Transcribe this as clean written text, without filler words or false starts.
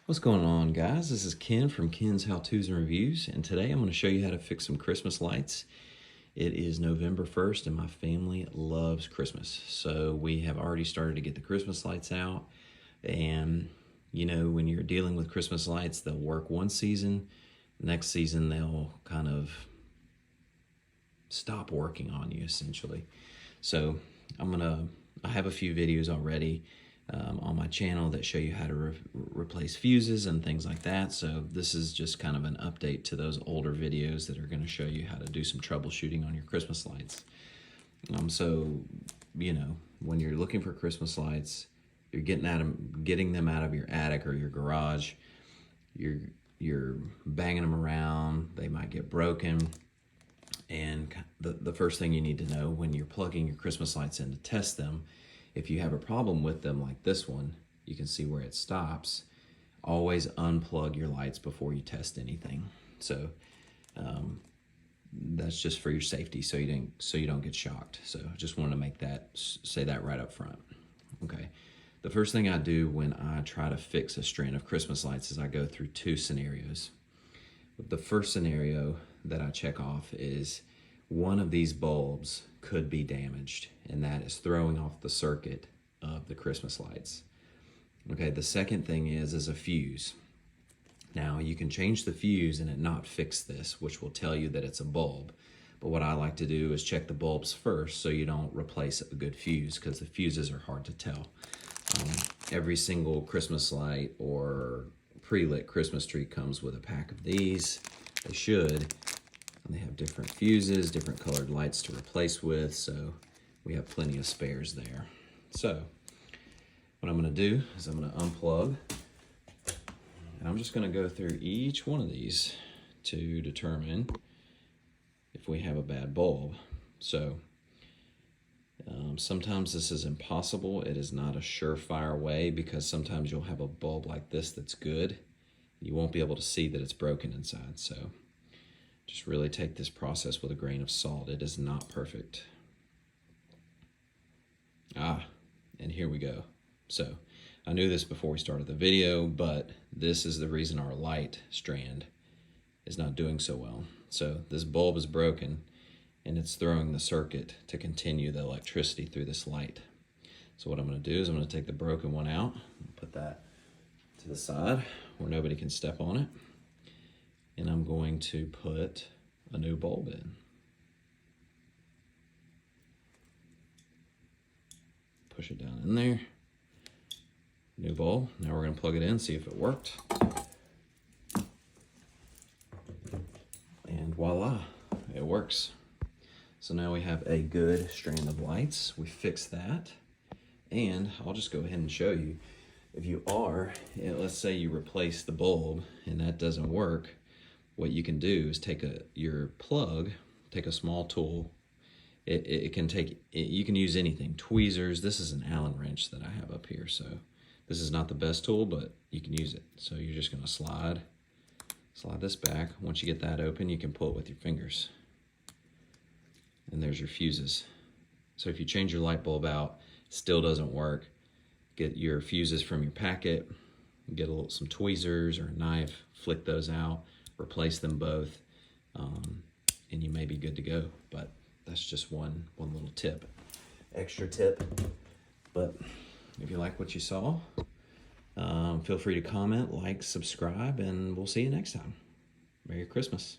What's going on, guys? This is Ken from Ken's How To's and Reviews, and today I'm going to show you how to fix some Christmas lights. It is November 1st and my family loves Christmas, so we have already started to get the Christmas lights out. And you know, when you're dealing with Christmas lights, they'll work one season, next season they'll kind of stop working on you essentially. So I have a few videos already on my channel that show you how to replace fuses and things like that. So this is just kind of an update to those older videos that are going to show you how to do some troubleshooting on your Christmas lights. So, you know, when you're looking for Christmas lights, you're getting them out of your attic or your garage. You're banging them around. They might get broken. And the first thing you need to know when you're plugging your Christmas lights in to test them, if you have a problem with them like this one, you can see where it stops. Always unplug your lights before you test anything. So that's just for your safety, so you don't get shocked. So just wanted to say that right up front. Okay. The first thing I do when I try to fix a strand of Christmas lights is I go through two scenarios. The first scenario that I check off is one of these bulbs could be damaged, and that is throwing off the circuit of the Christmas lights. Okay, the second thing is a fuse. Now, you can change the fuse and it not fix this, which will tell you that it's a bulb. But what I like to do is check the bulbs first so you don't replace a good fuse, because the fuses are hard to tell. Every single Christmas light or pre-lit Christmas tree comes with a pack of these. They should. And they have different fuses, different colored lights to replace with, so we have plenty of spares there. So what I'm going to do is I'm going to unplug, and I'm just going to go through each one of these to determine if we have a bad bulb. So sometimes this is impossible. It is not a surefire way, because sometimes you'll have a bulb like this that's good. You won't be able to see that it's broken inside. So just really take this process with a grain of salt. It is not perfect. And here we go. So I knew this before we started the video, but this is the reason our light strand is not doing so well. So this bulb is broken, and it's throwing the circuit to continue the electricity through this light. So what I'm going to do is I'm going to take the broken one out, put that to the side where nobody can step on it, and I'm going to put a new bulb in. Push it down in there. New bulb. Now we're going to plug it in, see if it worked. And voila, it works. So now we have a good strand of lights. We fixed that. And I'll just go ahead and show you. If you are, let's say you replace the bulb and that doesn't work, what you can do is take your plug, take a small tool. You can use anything, tweezers. This is an Allen wrench that I have up here. So this is not the best tool, but you can use it. So you're just gonna slide this back. Once you get that open, you can pull it with your fingers. And there's your fuses. So if you change your light bulb out, still doesn't work, get your fuses from your packet, get some tweezers or a knife, flick those out, replace them both, and you may be good to go. But that's just one little tip, extra tip. But if you like what you saw, feel free to comment, like, subscribe, and we'll see you next time. Merry Christmas.